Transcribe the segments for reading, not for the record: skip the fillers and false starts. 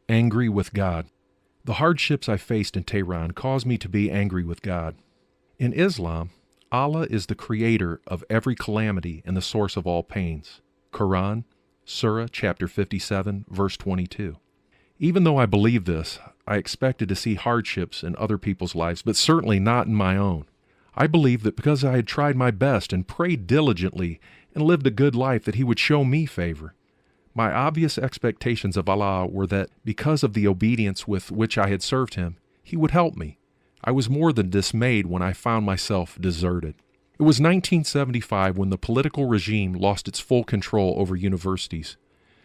Angry with God. The hardships I faced in Tehran caused me to be angry with God. In Islam, Allah is the creator of every calamity and the source of all pains. Quran, Surah chapter 57, verse 22. Even though I believe this, I expected to see hardships in other people's lives, but certainly not in my own. I believed that because I had tried my best and prayed diligently and lived a good life, that He would show me favor. My obvious expectations of Allah were that because of the obedience with which I had served Him, He would help me. I was more than dismayed when I found myself deserted. It was 1975 when the political regime lost its full control over universities.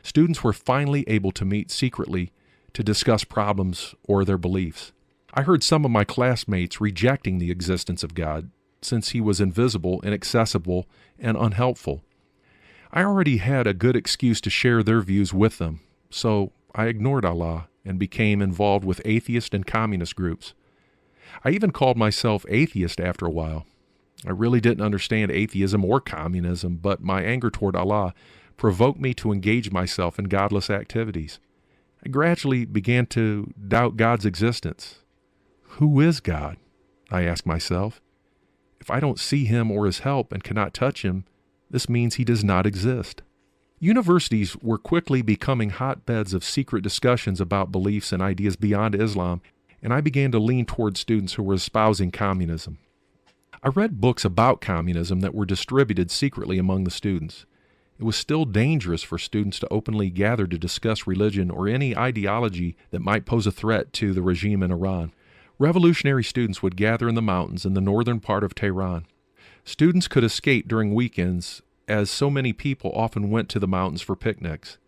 Students were finally able to meet secretly to discuss problems or their beliefs. I heard some of my classmates rejecting the existence of God, since He was invisible, inaccessible, and unhelpful. I already had a good excuse to share their views with them, so I ignored Allah and became involved with atheist and communist groups. I even called myself atheist after a while. I really didn't understand atheism or communism, but my anger toward Allah provoked me to engage myself in godless activities. I gradually began to doubt God's existence. Who is God? I asked myself. If I don't see Him or His help and cannot touch Him, this means He does not exist. Universities were quickly becoming hotbeds of secret discussions about beliefs and ideas beyond Islam, and I began to lean toward students who were espousing communism. I read books about communism that were distributed secretly among the students. It was still dangerous for students to openly gather to discuss religion or any ideology that might pose a threat to the regime in Iran. Revolutionary students would gather in the mountains in the northern part of Tehran. Students could escape during weekends, as so many people often went to the mountains for picnics.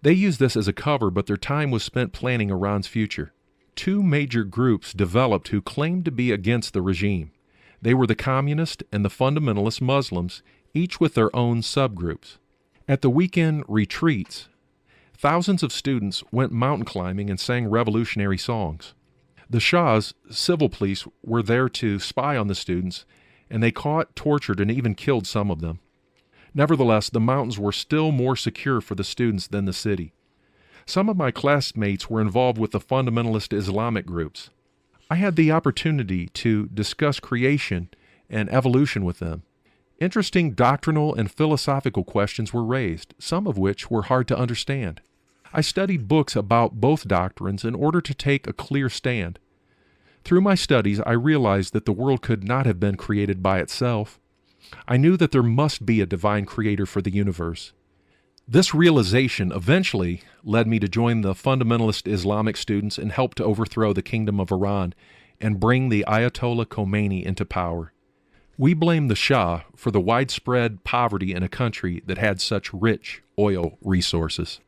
They used this as a cover, but their time was spent planning Iran's future. Two major groups developed who claimed to be against the regime. They were the communist and the fundamentalist Muslims, each with their own subgroups. At the weekend retreats, thousands of students went mountain climbing and sang revolutionary songs. The Shah's civil police were there to spy on the students, and they caught, tortured, and even killed some of them. Nevertheless, the mountains were still more secure for the students than the city. Some of my classmates were involved with the Fundamentalist Islamic groups. I had the opportunity to discuss creation and evolution with them. Interesting doctrinal and philosophical questions were raised, some of which were hard to understand. I studied books about both doctrines in order to take a clear stand. Through my studies, I realized that the world could not have been created by itself. I knew that there must be a divine creator for the universe. This realization eventually led me to join the Fundamentalist Islamic students and help to overthrow the Kingdom of Iran and bring the Ayatollah Khomeini into power. We blame the Shah for the widespread poverty in a country that had such rich oil resources.